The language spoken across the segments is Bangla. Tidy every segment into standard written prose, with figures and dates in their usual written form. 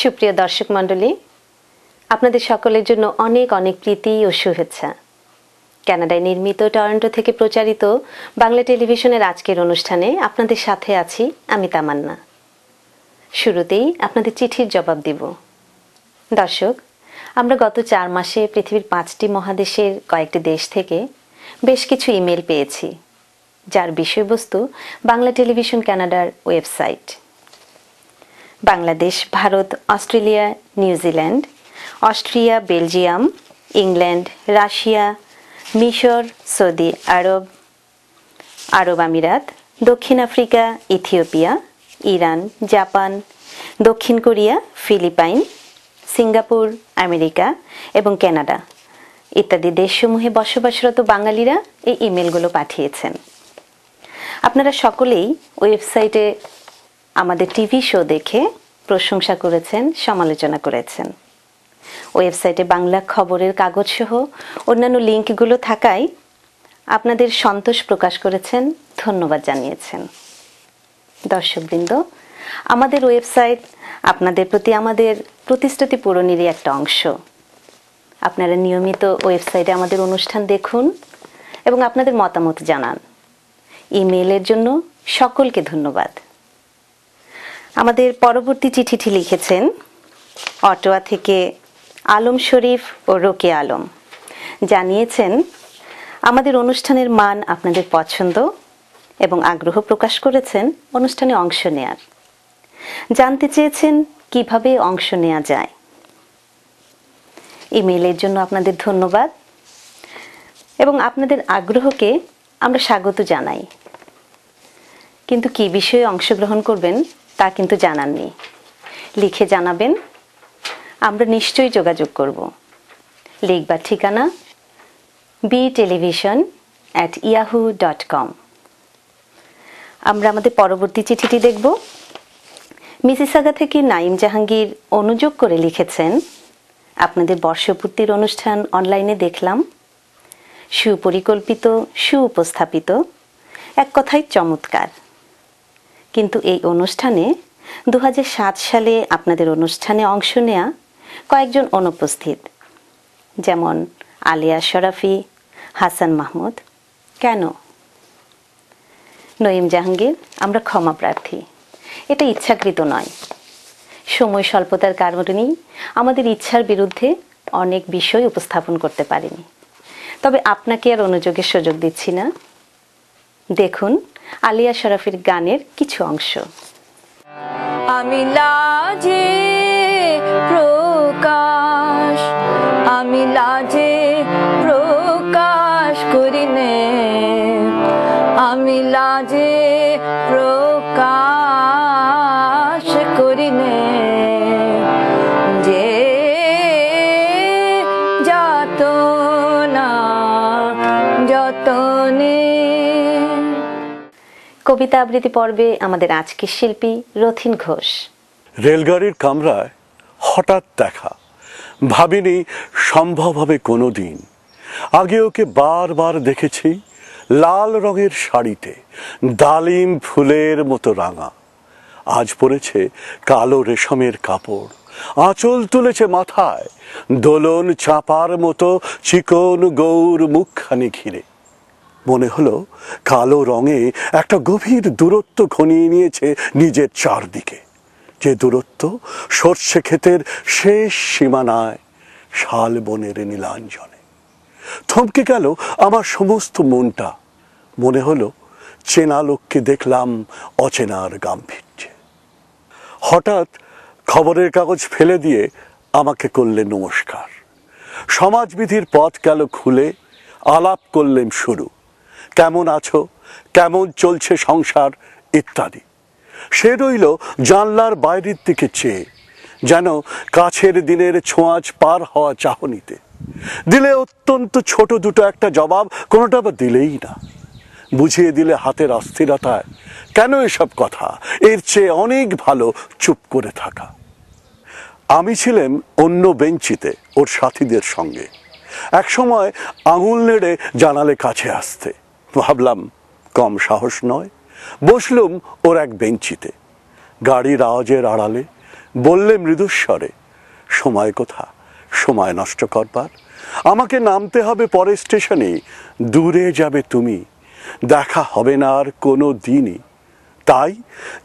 সুপ্রিয় দর্শক মণ্ডলী, আপনাদের সকলের জন্য অনেক অনেক প্রীতি ও শুভেচ্ছা। কানাডায় নির্মিত টরন্টো থেকে প্রচারিত বাংলা টেলিভিশনের আজকের অনুষ্ঠানে আপনাদের সাথে আছি আমি তামান্না। শুরুতেই আপনাদের চিঠির জবাব দিব। দর্শক, আমরা গত 4 মাসে পৃথিবীর 5টি মহাদেশের কয়েকটি দেশ থেকে বেশ কিছু ইমেল পেয়েছি, যার বিষয়বস্তু বাংলা টেলিভিশন কানাডার website. Bangladesh, Bharat, Australia, New Zealand, Austria, Belgium, England, Russia, মিশর, সৌদি আরব, আরব আমিরাত, দক্ষিণ আফ্রিকা, ইথিওপিয়া, ইরান, জাপান, দক্ষিণ কোরিয়া, ফিলিপাইন, সিঙ্গাপুর, আমেরিকা এবং কানাডা ইত্যাদি দেশসমূহে বসবাসরত বাঙালিরা এই ইমেলগুলো পাঠিয়েছেন। আপনারা সকলেই ওয়েবসাইটে আমাদের টিভি শো দেখে প্রশংসা করেছেন, সমালোচনা করেছেন। ওয়েবসাইটে বাংলা খবরের কাগজ সহ অন্যান্য লিঙ্কগুলো থাকায় আপনাদের সন্তোষ প্রকাশ করেছেন, ধন্যবাদ জানিয়েছেন। দর্শকবৃন্দ, আমাদের ওয়েবসাইট আপনাদের প্রতি আমাদের প্রতিশ্রুতি পূরণেরই একটা অংশ। আপনারা নিয়মিত ওয়েবসাইটে আমাদের অনুষ্ঠান দেখুন এবং আপনাদের মতামত জানান। ইমেইলের জন্য সকলকে ধন্যবাদ। আমাদের পরবর্তী চিঠিটি লিখেছেন অটোয়া থেকে আলম শরীফ ও রোকেয়া আলম। জানিয়েছেন আমাদের অনুষ্ঠানের মান আপনাদের পছন্দ এবং আগ্রহ প্রকাশ করেছেন অনুষ্ঠানে অংশ নেয়ার। জানতে চেয়েছেন কিভাবে অংশ নেওয়া যায়। ইমেইলের জন্য আপনাদের ধন্যবাদ এবং আপনাদের আগ্রহকে আমরা স্বাগত জানাই। কিন্তু কি বিষয়ে অংশগ্রহণ করবেন তা কিন্তু জানাননি। লিখে জানাবেন, আমরা নিশ্চয়ই যোগাযোগ করব। লিখবার ঠিকানা btelevision@yahoo.com। আমরা আমাদের পরবর্তী চিঠিটি দেখব। মিসিসাগা থেকে নাইম জাহাঙ্গীর অনুযোগ করে লিখেছেন, আপনাদের বর্ষপূর্তির অনুষ্ঠান অনলাইনে দেখলাম। সুপরিকল্পিত, সুউপস্থাপিত, এক কথায় চমৎকার। কিন্তু এই অনুষ্ঠানে 2007 সালে আপনাদের অনুষ্ঠানে অংশ নেয়া কয়েকজন অনুপস্থিত, যেমন আলিয়া শরাফি, হাসান মাহমুদ। কেন? নঈম জাহাঙ্গীর, আমরা ক্ষমা প্রার্থী। এটা ইচ্ছাকৃত নয়। সময় স্বল্পতার কারণেই আমাদের ইচ্ছার বিরুদ্ধে অনেক বিষয় উপস্থাপন করতে পারিনি। তবে আপনাকে আর অনুযোগের সুযোগ দিচ্ছি না। দেখুন আলিয়া শরাফির গানের কিছু অংশ। আমি লাজে প্রকাশ, আমি লাজে প্রকাশ করিনে, আমি লাজে প্রকাশ করিনে, যে যাতনা যতনে। কবিতা আবৃত্তি পর্বে আমাদের আজকের শিল্পী রথিন ঘোষ। রেলগাড়ির কামরায় হঠাৎ দেখা, ভাবিনি সম্ভব হবে কোনোদিন। আগে ওকে বারবার দেখেছি লাল রঙের শাড়িতে, ডালিম ফুলের মতো রাঙা। আজ পরেছে কালো রেশমের কাপড়, আঁচল তুলেছে মাথায়, দোলন চাপার মতো চিকন গৌর মুখখানি ঘিরে। মনে হলো কালো রঙে একটা গভীর দূরত্ব ঘনিয়ে নিয়েছে নিজের চারদিকে, যে দূরত্ব সর্ষে ক্ষেতের শেষ সীমানায় শাল বনের নীলাঞ্জনে। থমকে গেল আমার সমস্ত মনটা। মনে হলো চেনা লোককে দেখলাম অচেনার গাম্ভীর্যে। হঠাৎ খবরের কাগজ ফেলে দিয়ে আমাকে করলেন নমস্কার। সমাজবিধির পথ গেল খুলে, আলাপ করলেন শুরু। কেমন আছো, কেমন চলছে সংসার ইত্যাদি। সে রইল জানলার বাইরের দিকে চেয়ে, যেন কাছের দিনের ছোঁয়াচ পার হওয়া চাহনিতে। দিলে অত্যন্ত ছোট দুটো একটা জবাব, কোনোটা বা দিলেই না। বুঝিয়ে দিলে হাতের অস্থিরতায়, কেন এসব কথা, এর চেয়ে অনেক ভালো চুপ করে থাকা। আমি ছিলাম অন্য বেঞ্চিতে ওর সাথীদের সঙ্গে। একসময় আঙুল নেড়ে জানালে কাছে আসতে। ভাবলাম কম সাহস নয়, বসলুম ওর এক বেঞ্চিতে। গাড়ির আওয়াজের আড়ালে বললে মৃদুস্বরে, সময় কোথা সময় নষ্ট করবার, আমাকে নামতে হবে পরের স্টেশনে, দূরে যাবে তুমি, দেখা হবে না আর কোনো দিনই। তাই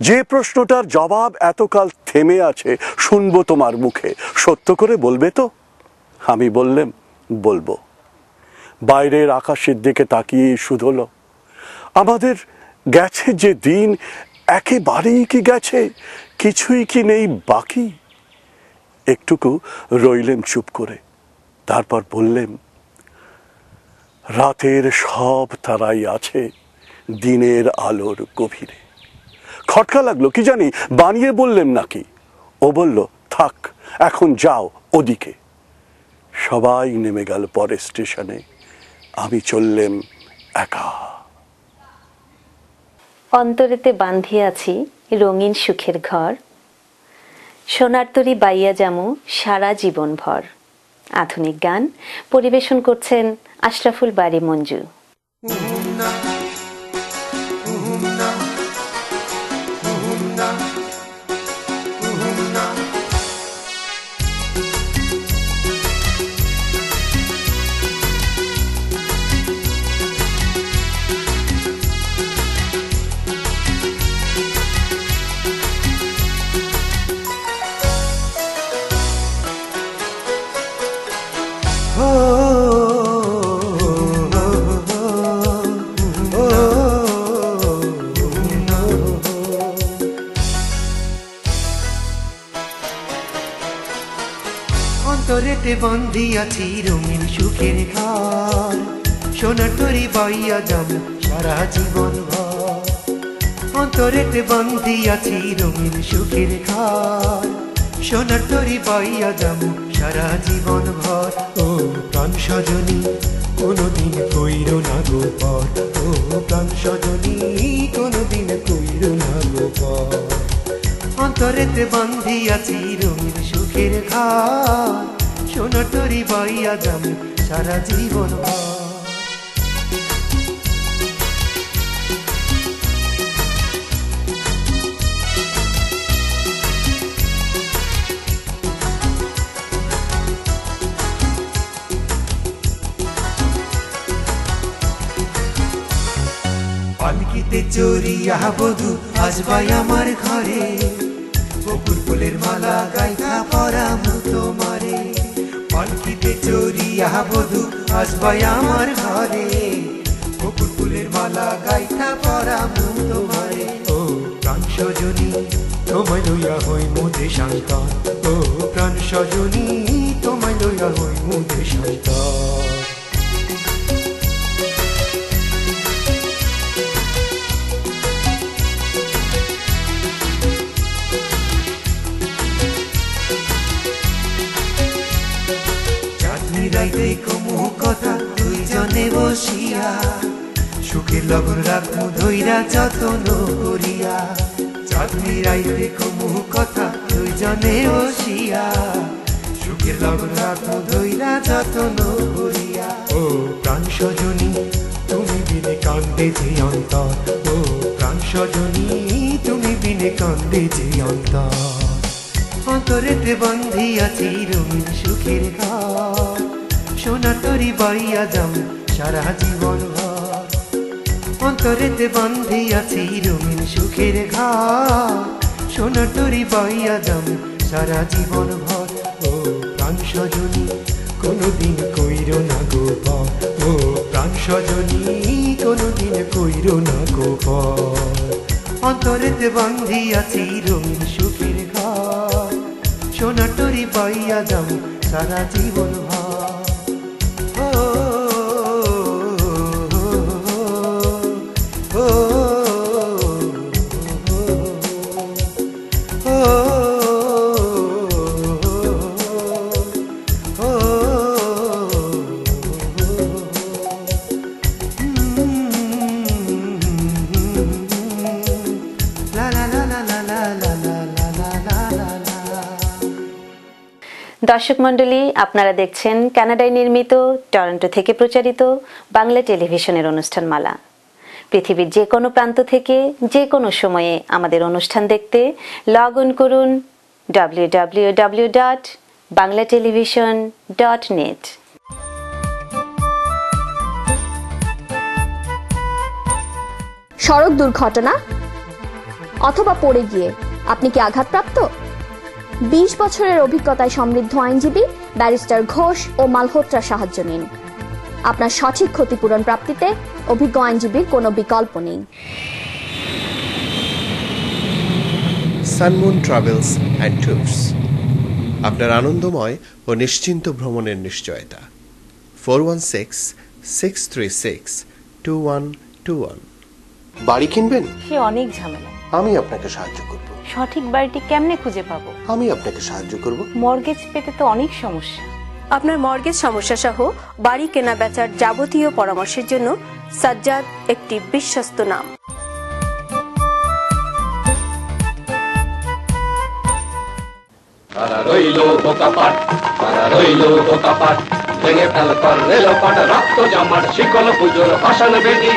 যে প্রশ্নটার জবাব এতকাল থেমে আছে শুনবো তোমার মুখে, সত্য করে বলবে তো? আমি বললাম, বলবো। বাইরের আকাশের দিকে তাকিয়ে শুধলো, আমাদের গেছে যে দিন একেবারেই কি গেছে, কিছুই কি নেই বাকি? একটুকু রইলেম চুপ করে, তারপর বললেন, রাতের সব তারাই আছে দিনের আলোর গভীরে। খটকা লাগলো, কি জানি বানিয়ে বললেন নাকি। ও বলল, থাক এখন যাও ওদিকে। সবাই নেমে গেল পরের স্টেশনে, আমি চললেম একা। অন্তরেতে বাঁধিয়াছি রঙিন সুখের ঘর, সোনার তরী বাইয়া যামু সারা জীবন ভর। আধুনিক গান পরিবেশন করছেন আশরাফুল বারী মঞ্জু। অন্তরেতে বন্দি আছি রঙিন সুখের ঘর, সোনার তরী বাইয়া যাবো সারা জীবন ভর। অন্তরেতে বন্দি আছি রঙিন সুখের ঘর, সোনার তরী বাইয়া যাবো সারা জীবন ভর। ও প্রাণ সজনী কোনদিন কইরো না গো পর, ও প্রাণ সজনী কোনদিন কইরো না গো পর। অন্তরেতে বন্দি আছি রঙিন সুখের ঘর, সোনার তরী বাইয়া যাবো সারা জীবন ভর। পালকিতে চড়িয়া বধূ আসবাই আমার ঘরে, বকুল ফুলের মালা গাইথা পরামু তোমারে। পালকিতে চড়িয়া বধূ আসবাই আমার ঘরে, বকুল ফুলের মালা গাইথা পরামু তোমারে। ও প্রাণ সজনী তোমায় লইয়া হই মুদে শান্তর, ও প্রাণ সজনী তোমায় লইয়া হই মুদে শান্তর। রাইতে কমু কথা দুইজনে বসিয়া, সুখের লগন রাখমু ধইরা যতন করিয়া। চাঁদনি রাইতে কমু কথা দুইজনে বসিয়া, সুখের লগন রাখমু ধইরা যতন করিয়া। ও প্রাণ সজনী তুমি বিনে কান্দে যে অন্তর, ও প্রাণ সজনী তুমি বিনে কান্দে যে অন্তর। অন্তরেতে বন্ধি আছি রঙিন সুখের ঘর, সোনার তরী বাইয়া যাবো সারা জীবন ভর। অন্তরেতে বন্ধি আছি রঙিন সুখের ঘর, সোনার তরী বাইয়া যাবো সারা জীবন ভর। ও প্রাণ সজনী কোনদিন কইরো না গো পর, ও প্রাণ সজনী কোনদিন কইরো না গো পর। অন্তরেতে বন্ধি আছি রঙিন সুখের ঘর, সোনার তরী বাইয়া যাবো সারা জীবন ভর। দর্শক মণ্ডলী, আপনারা দেখছেন কানাডায় নির্মিত টরন্টো থেকে প্রচারিত বাংলা টেলিভিশনের অনুষ্ঠান মালা। পৃথিবীর যে কোনো প্রান্ত থেকে যে কোনো সময়ে আমাদের অনুষ্ঠান দেখতে লগ অন করুন www.banglatelevision.net। সড়ক দুর্ঘটনা অথবা পড়ে গিয়ে আপনি কি আঘাতপ্রাপ্ত? 20 বছরের অভিজ্ঞতায় সমৃদ্ধ আইনজীবী ব্যারিস্টার ঘোষ ও মালহোত্রা সাহায্য নিন। আপনার সঠিক ক্ষতিপূরণ প্রাপ্তিতে অভিজ্ঞ আইনজীবীর কোনো বিকল্প নেই। সানমুন ট্রাভেলস অ্যান্ড ট্যুরস, আপনার আনন্দময় ও নিশ্চিন্ত ভ্রমণের নিশ্চয়তা। 4166362121। বাড়ি কিনবেন? সে অনেক ঝামেলা। আমি আপনাকে সাহায্য করব। সঠিক বাড়িটি কেমনে খুঁজে পাবো? আমি আপনাকে সাহায্য করব। মর্গেজ পেতে তো অনেক সমস্যা। আপনার মর্গেজ সমস্যা সহ বাড়ি কেনা বেচার যাবতীয় পরামর্শের জন্য সাজ্জাদ একটি বিশ্বস্ত নাম। ভেঙে ফেল কর রেলপাট রক্ত জামার শিকল পুজোর ভাষণ বেদি।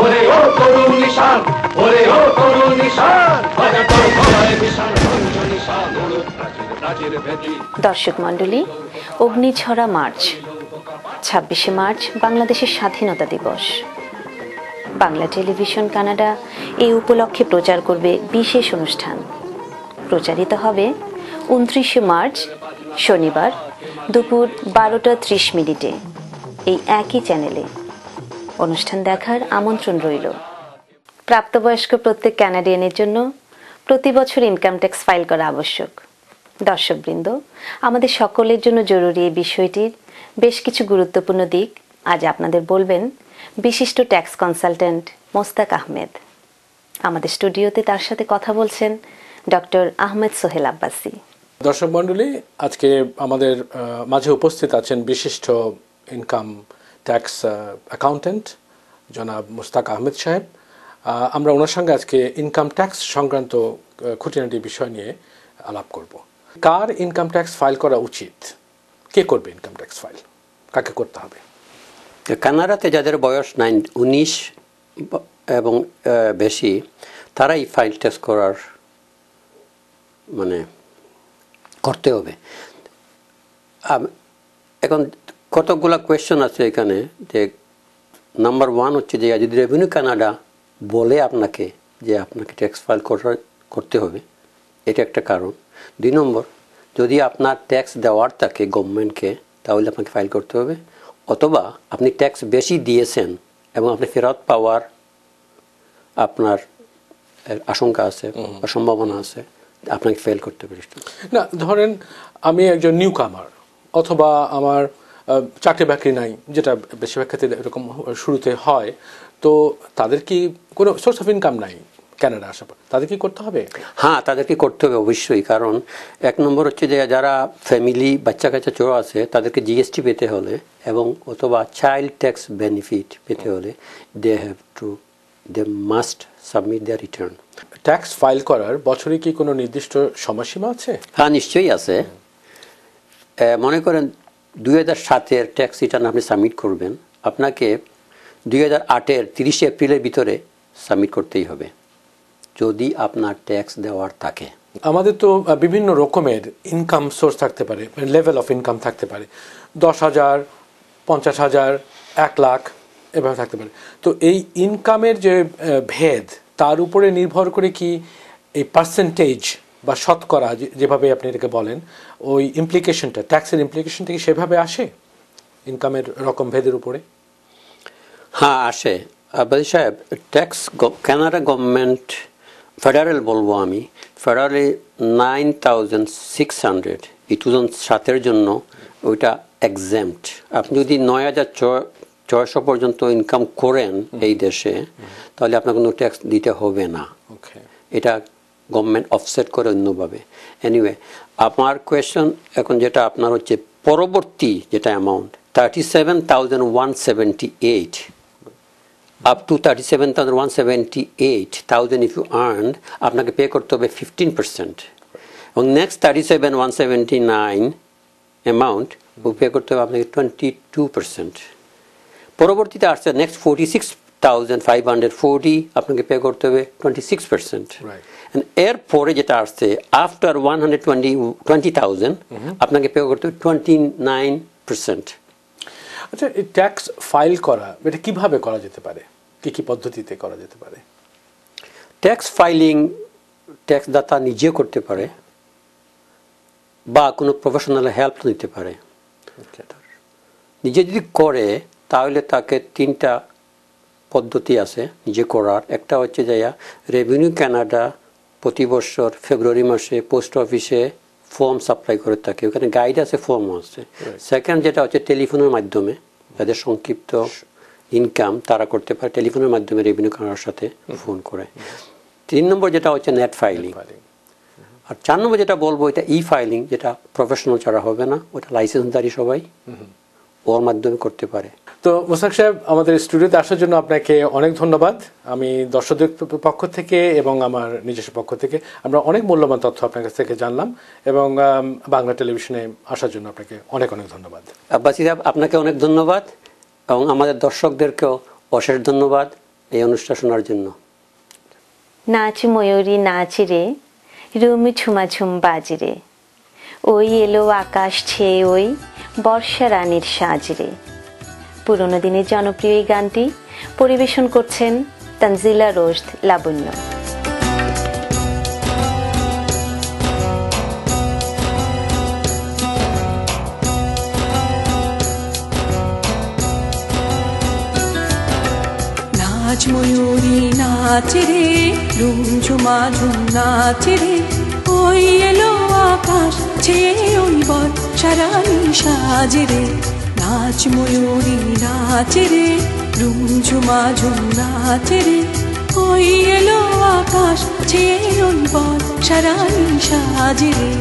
ওরে ও তরুণ নিশান, ওরে ও তরুণ নিশান, বাজা তোর গলায় নিশান পঞ্চ নিশান উড়ুক প্রাচীর প্রাচীর ভেদি। দর্শক মণ্ডলী, অগ্নিঝরা মার্চ, 26শে মার্চ বাংলাদেশের স্বাধীনতা দিবস। বাংলা টেলিভিশন কানাডা এই উপলক্ষে প্রচার করবে বিশেষ অনুষ্ঠান। প্রচারিত হবে 29শে মার্চ শনিবার দুপুর 12:30 এই একই চ্যানেলে। অনুষ্ঠান দেখার আমন্ত্রণ রইল। প্রাপ্তবয়স্ক প্রত্যেক ক্যানাডিয়ানের জন্য প্রতি বছর ইনকাম ট্যাক্স ফাইল করা আবশ্যক। দর্শকবৃন্দ, আমাদের সকলের জন্য জরুরি এই বিষয়টির বেশ কিছু গুরুত্বপূর্ণ দিক আজ আপনাদের বলবেন বিশিষ্ট ট্যাক্স কনসালটেন্ট মোস্তাক আহমেদ। আমাদের স্টুডিওতে তার সাথে কথা বলছেন ডক্টর আহমেদ সোহেল আব্বাসী। দর্শক মণ্ডলী, আজকে আমাদের মাঝে উপস্থিত আছেন বিশিষ্ট ইনকাম ট্যাক্স অ্যাকাউন্টেন্ট জনাব মোস্তাক আহমেদ সাহেব। আমরা ওনার সঙ্গে আজকে ইনকাম ট্যাক্স সংক্রান্ত খুঁটিনাটি বিষয় নিয়ে আলাপ করব। কার ইনকাম ট্যাক্স ফাইল করা উচিত? কে করবে ইনকাম ট্যাক্স ফাইল? কাকে করতে হবে? কানাডাতে যাদের বয়স 19 এবং বেশি, তারাই ফাইল ট্যাক্স করার করতে হবে। এখন কতগুলা কোয়েশ্চন আছে এখানে। যে নাম্বার 1 হচ্ছে যে যদি রেভিনিউ কানাডা বলে আপনাকে যে আপনাকে ট্যাক্স ফাইল করতে হবে, এটা একটা কারণ। 2 নম্বর, যদি আপনার ট্যাক্স দেওয়ার থাকে গভর্নমেন্টকে, তাহলে আপনাকে ফাইল করতে হবে। অথবা আপনি ট্যাক্স বেশি দিয়েছেন এবং আপনি ফেরত পাওয়ার আপনার আশঙ্কা আছে বা সম্ভাবনা আছে, আপনাকে ফেল করতে পারে। না, ধরেন আমি একজন নিউ কামার, অথবা আমার চাকরি বাকরি নাই, যেটা বেশিরভাগ ক্ষেত্রে এরকম শুরুতে হয়, তো তাদের কি কোনো সোর্স অফ ইনকাম নাই কানাডা আসার পর, তাদের কি করতে হবে? হ্যাঁ, তাদেরকে করতে হবে অবশ্যই। কারণ 1 নম্বর হচ্ছে যে যারা ফ্যামিলি বাচ্চা কাচ্চা চোরা আছে, তাদেরকে জিএসটি পেতে হলে এবং অথবা চাইল্ড ট্যাক্স বেনিফিট পেতে হলে they must submit their return. Tax file করার বছরে কি কোনো নির্দিষ্ট সময়সীমা আছে? হ্যাঁ, নিশ্চয়ই আছে। মনে করেন 2007-এর ট্যাক্স রিটার্ন আপনি সাবমিট করবেন, আপনাকে 2008-এর 30 এপ্রিলের ভিতরে সাবমিট করতেই হবে যদি আপনার ট্যাক্স দেওয়ার থাকে। আমাদের তো বিভিন্ন রকমের ইনকাম সোর্স থাকতে পারে, লেভেল অফ ইনকাম থাকতে পারে, 10,000, 50,000, 1 লাখ এভাবে থাকতে পারে। তো এই ইনকামের যে ভেদ, তার উপরে নির্ভর করে কি এই পার্সেন্টেজ বা শতকরা যেভাবে আপনি এটাকে বলেন, ওই ইমপ্লিকেশনটা, ট্যাক্সের ইমপ্লিকেশনটা কি সেভাবে আসে ইনকামের রকম ভেদের উপরে? হ্যাঁ, আসে। আব্বাসী সাহেব, ট্যাক্স কানাডা গভর্নমেন্ট, ফেডারেল বলবো আমি, ফেডারেলে 9,600 এই 2007-এর জন্য ওইটা এক্সাম্পট। আপনি যদি 9,600 পর্যন্ত ইনকাম করেন এই দেশে, তাহলে আপনার কোনো ট্যাক্স দিতে হবে না। এটা গভর্নমেন্ট অফসেট করে অন্যভাবে। এনিওয়ে, আমার কোয়েশ্চন এখন যেটা আপনার হচ্ছে পরবর্তী যেটা amount 37,178 up to 37,178,000 if you earn, আপনাকে পে করতে হবে 15%। এবং নেক্সট 37,179 অ্যামাউন্ট পে করতে হবে আপনাকে 22%। পরবর্তীতে আসছে নেক্সট 1540 আপনাকে পে করতে হবে 26%। এরপরে যেটা আসছে আফটার 120,000 আপনাকে পে করতে হবে 29%। আচ্ছা, এই ট্যাক্স ফাইল করা এটা কিভাবে করা যেতে পারে, কি কি পদ্ধতিতে করা যেতে পারে? ট্যাক্স ফাইলিং ট্যাক্স দাতা নিজে করতে পারে বা কোনো প্রফেশনাল হেল্প নিতে পারে। নিজে যদি করে তাহলে তাকে 3টা পদ্ধতি আছে নিজে করার। একটা হচ্ছে যে রেভিনিউ কানাডা প্রতি বছর ফেব্রুয়ারি মাসে পোস্ট অফিসে ফর্ম সাপ্লাই করে থাকে, ওখানে গাইড আছে, ফর্ম আছে। সেকেন্ড যেটা হচ্ছে টেলিফোনের মাধ্যমে, যাদের সংক্ষিপ্ত ইনকাম তারা করতে পারে টেলিফোনের মাধ্যমে রেভিনিউ কানাডার সাথে ফোন করে। 3 নম্বর যেটা হচ্ছে নেট ফাইলিং। আর 4 নম্বর যেটা বলবো এটা ই ফাইলিং, যেটা প্রফেশনাল ছাড়া হবে না, ওটা লাইসেন্সদারি সবাই ওর মাধ্যমে করতে পারে। তো মোশতাক সাহেব, আমাদের স্টুডিওতে আসার জন্য আপনাকে অনেক ধন্যবাদ। আমি দর্শকদের পক্ষ থেকে এবং আমার নিজস্ব পক্ষ থেকে আমরা অনেক মূল্যবান তথ্য আপনার কাছ থেকে জানলাম, এবং বাংলা টেলিভিশনে আসার জন্য আপনাকে অনেক অনেক ধন্যবাদ। আব্বাসী সাহেব, আপনাকে অনেক ধন্যবাদ এবং আমাদের দর্শকদেরকেও অশেষ ধন্যবাদ এই অনুষ্ঠান শোনার জন্য। নাচ ময়ূরী নাচ রে, রুমি ঝুমাঝুম বাজি রে, ওই এলো আকাশ ছেয়ে ওই বর্ষা রানীর সাজ রে। পুরোনো দিনের জনপ্রিয় এই গানটি পরিবেশন করছেন তানজিলা রোশদ লাবণ্য। নাচ ময়ূরী নাচ রে, রুম ঝুমা ঝুম নাচ রে, ওই এলো আকাশ ছেয়ে ওই বর্ষা রানীর সাজ রে। নাচ ময়ূরী নাচ রে, রুম ঝুমা ঝুম নাচ রে, ওই এলো আকাশ ছেয়ে ওই বর্ষা রানীর সাজ রে।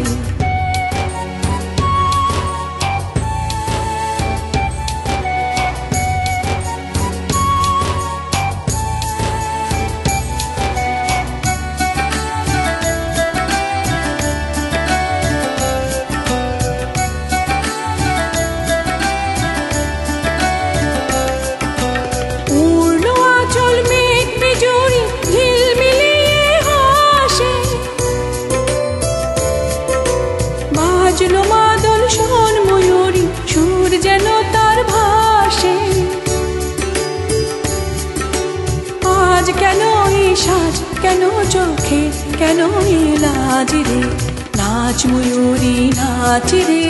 কেন চোখে কেন লাজ রে, নাচ ময়ূরী নাচ রে,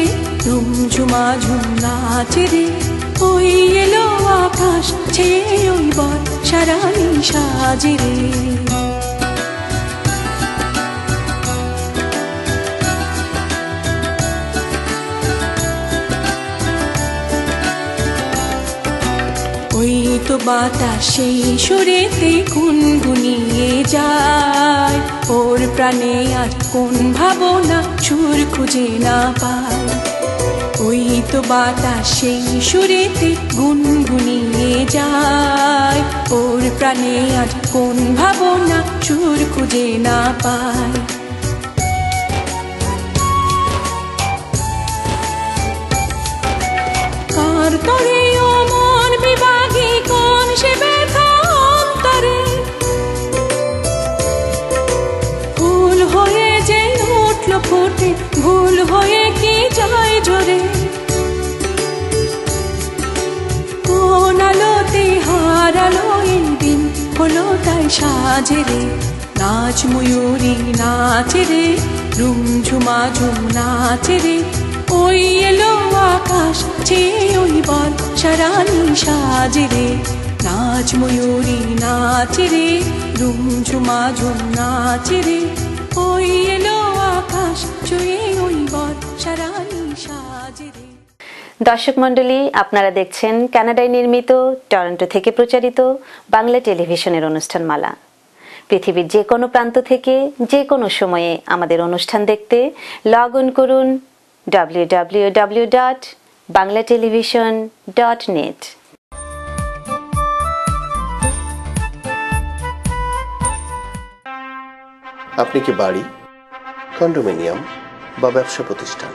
ঝুম ঝুমা ঝুম নাচ রে, ওই এলো আকাশ ছেয়ে ওই বর্ষা রানীর সাজ রে। ওই তো বাতাস সেই সুরেতে গুনগুনিয়ে যায়, ওর প্রাণে আর কোন ভাবনা সুর খুঁজে না পায়। ওই তো বাতাস সেই সুরেতে গুনগুনিয়ে যায়, ওর প্রাণে আর কোন ভাবনা সুর খুঁজে না পায়। কার তরে ফুটে ভুল হয়ে কি যায় ঝরে, কোন আলোতে হারালো এই দিন হলো তাই সাজে রে। নাচ ময়ূরী নাচ রে, রুম ঝুমা ঝুম নাচ রে, ওই এলো আকাশ ছেয়ে ওই বর্ষা রানীর সাজ রে। নাচ ময়ূরী নাচ রে, রুম ঝুমা ঝুম নাচ রে, ওই এলো আকাশ ছুঁয়ে ওই বর্ষা রানীর সাজ রে। দর্শক মণ্ডলী, আপনারা দেখছেন কানাডায় নির্মিত টরন্টো থেকে প্রচারিত বাংলা টেলিভিশনের অনুষ্ঠানমালা। পৃথিবীর যে কোনো প্রান্ত থেকে যে কোনো সময়ে আমাদের অনুষ্ঠান দেখতে লগ ইন করুন www.banglatelevision.net। আপনি কি বাড়ি, কন্ডোমিনিয়াম বা ব্যবসা প্রতিষ্ঠান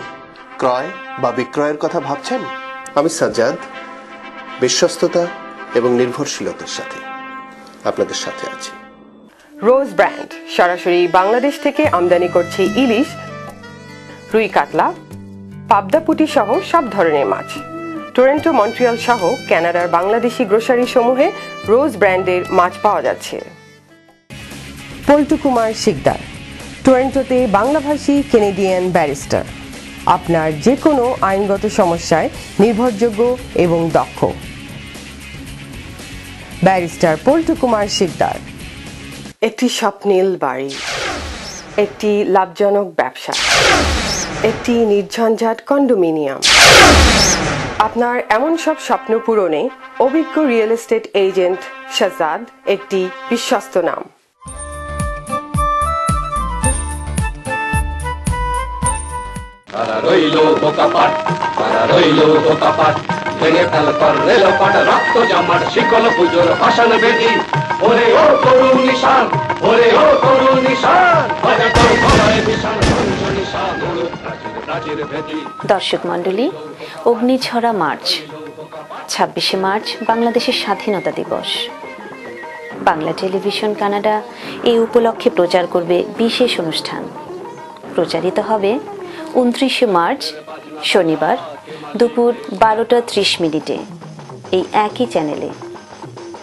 ক্রয় বা বিক্রয়ের কথা ভাবছেন? আমি সাজ্জাদ, বিশ্বস্ততা এবং নির্ভরশীলতার সাথে আপনাদের সাথে আছি। রোজ ব্র্যান্ড সরাসরি বাংলাদেশ থেকে আমদানি করছে ইলিশ, রুই কাতলা, পাবদা পুঁটি সহ সব ধরনের মাছ। টরন্টো, মন্ট্রিয়াল সহ কানাডার বাংলাদেশি গ্রোসারি সমূহে রোজ ব্র্যান্ডের মাছ পাওয়া যাচ্ছে। পল্টু কুমার শিকদার, টরন্টোতে বাংলাভাষী কেনেডিয়ান ব্যারিস্টার। আপনার যে কোনো আইনগত সমস্যায় নির্ভরযোগ্য এবং দক্ষ। ব্যারিস্টার পল্টু কুমার শিকদার। একটি স্বপ্নীল বাড়ি, একটি লাভজনক ব্যবসা, একটি নির্ঝঞ্ঝাট কন্ডোমিনিয়াম। আপনার এমন সব স্বপ্ন পূরণে অভিজ্ঞ রিয়েল এস্টেট এজেন্ট শাহজাদ একটি বিশ্বস্ত নাম। রইল বোকাপাট, রইল বোকাপাট, ভেঙে ফেল কর রেলপাট, রক্ত জমাট শিকল পুজোর ভাষণ বেদি। ওরে ও তরুণ নিশান, ওরে ও তরুণ নিশান, বাজা তোর গলায় নিশান, ধ্বংস নিশান, উড়ুক প্রাচীর ভেদি। দর্শক মণ্ডলী, অগ্নিঝরা মার্চ, 26শে মার্চ বাংলাদেশের স্বাধীনতা দিবস। বাংলা টেলিভিশন কানাডা এই উপলক্ষে প্রচার করবে বিশেষ অনুষ্ঠান। প্রচারিত হবে 29শে মার্চ শনিবার দুপুর 12:30 এই একই চ্যানেলে।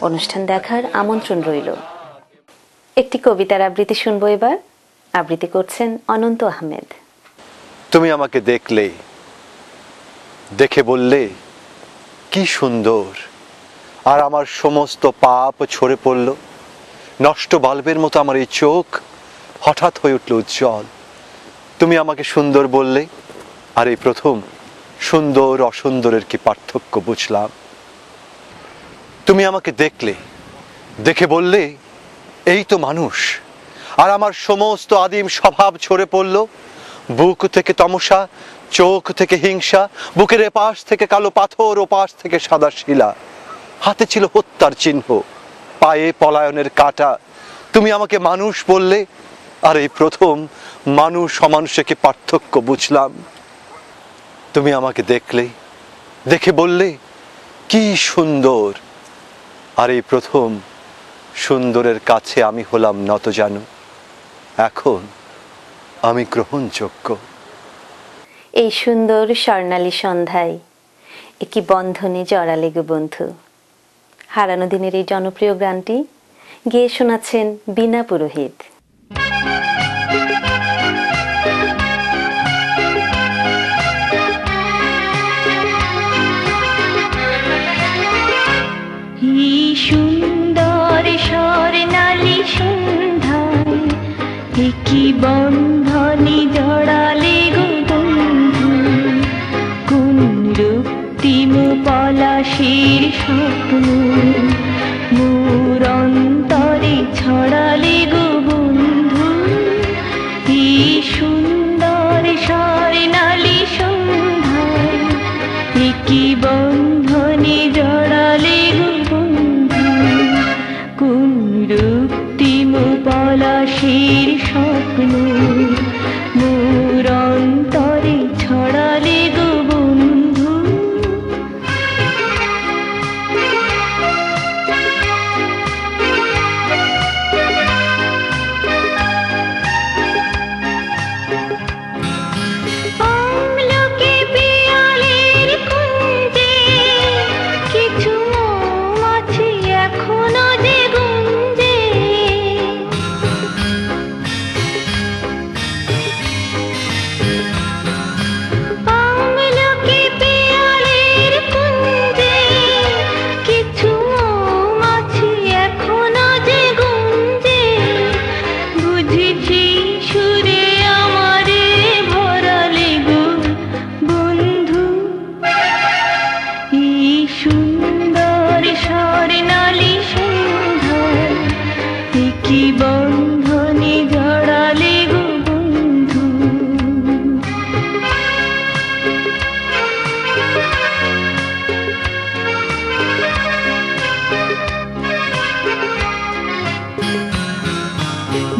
অনুষ্ঠান দেখার আমন্ত্রণ রইল। একটি কবিতার আবৃত্তি শুনবো এবার। আবৃত্তি করছেন অনন্ত আহমেদ। তুমি আমাকে দেখলে, দেখে বললে কি সুন্দর, আর আমার সমস্ত পাপ ঝরে পড়ল। নষ্ট বাল্বের মতো আমার এই চোখ হঠাৎ হয়ে উঠল উজ্জ্বল। তুমি আমাকে সুন্দর বললে, আর এই প্রথম সুন্দর অসুন্দরের কি পার্থক্য বুঝলাম। তুমি আমাকে দেখলে, দেখে বললে এই তো মানুষ, আর আমার সমস্ত আদিম স্বভাব ঝরে পড়ল। বুক থেকে তমসা, চোখ থেকে হিংসা, বুকের এপাশ থেকে কালো পাথর, ওপাশ থেকে সাদা শিলা। হাতে ছিল হত্যার চিহ্ন, পায়ে পলায়নের কাঁটা। তুমি আমাকে মানুষ বললে, আর এই প্রথম মানুষ অমানুষে কি পার্থক্য বুঝলাম। তুমি আমাকে দেখলে, দেখে বললে কি সুন্দর, আর এই প্রথম সুন্দরের কাছে আমি হলাম নত জানু। এখন আমি গ্রহণযোগ্য। এই সুন্দর স্বর্ণালী সন্ধ্যায় একটি বন্ধনে জড়ালে গো বন্ধু। হারানো দিনের এই জনপ্রিয় গানটি গেয়ে শোনাচ্ছেন বীণা পুরোহিত। সুন্দর স্বর্ণালী সন্ধ্যায় একই বন্ধনে জড়ালে গো বন্ধু। কোন রক্তিম পলাশের স্বপ্ন মোর অন্তরে ছড়ালে গো বন্ধু। এই সুন্দর স্বর্ণালী সন্ধ্যায় একই বন্ধনে জড়ালে গো বন্ধু। কোন রক্তিম পলাশের স্বপ্ন মোর অন্তরে ছড়ালে গো বন্ধু। আমলকি পিয়ালের কুঞ্জে কিছু মৌমাছি এখনো যে গুঞ্জে। আমলকি পিয়ালের কুঞ্জে কিছু মৌমাছি এখনো যে গুঞ্জে। বুঝেছি সুরে আমারে ভরালে গো বন্ধু। এই সুন্দর স্বর্ণালী সন্ধ্যায় একই বন্ধনে জড়ালে গো বন্ধু।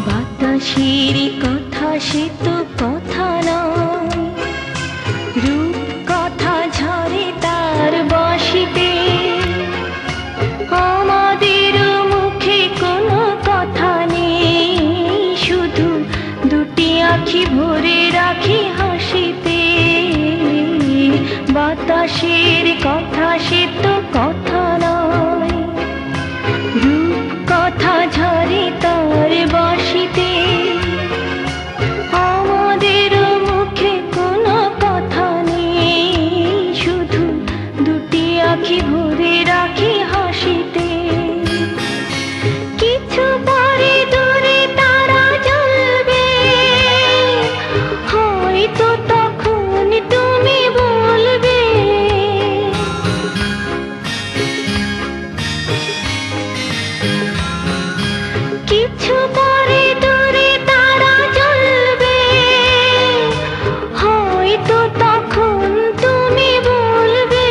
বাতাসের কথা সে তো কথা নয়, রূপ কথা ঝরে তার বাঁশিতে। আমাদের মুখে হাসির কথা সে তো কথা নয়, রূপ কথা ঝরে তার বাঁশিতে, আমাদের মুখে কোনো কথা নেই, শুধু দুটি আঁখি ভরে রাখি হাসিতে। কিছু পরে দূরে তারা জ্বলবে, হয়তো তখন তুমি বলবে, কিছু পরে দূরে তারা জ্বলবে, হয়তো তখন তুমি বলবে,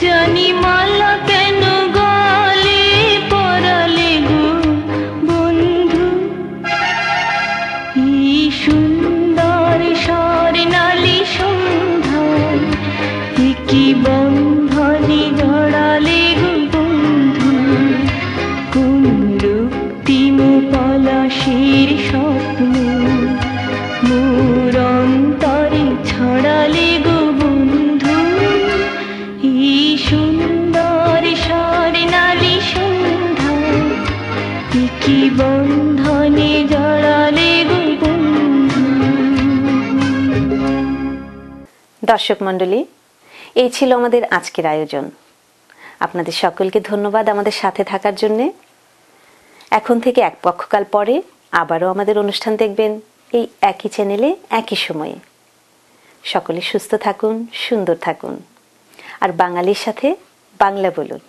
জানি মালা কেন গলে পরালে গো বন্ধু, এই সুন্দর স্বর্ণালী সন্ধ্যায় কি বন্ধনে জড়ালে গো বন্ধু, কোন রক্তিম পলাশের স্বপ্ন মোর অন্তরে ছড়ালে গো বন্ধু, এই সুন্দর স্বর্ণালী সন্ধ্যায় কি বন্ধনে জড়ালে গো বন্ধু। দর্শক মণ্ডলী, এই ছিল আমাদের আজকের আয়োজন। আপনাদের সকলকে ধন্যবাদ আমাদের সাথে থাকার জন্যে। এখন থেকে এক পক্ষকাল পরে আবারও আমাদের অনুষ্ঠান দেখবেন এই একই চ্যানেলে একই সময়ে। সকলে সুস্থ থাকুন, সুন্দর থাকুন, আর বাঙালির সাথে বাংলা বলুন।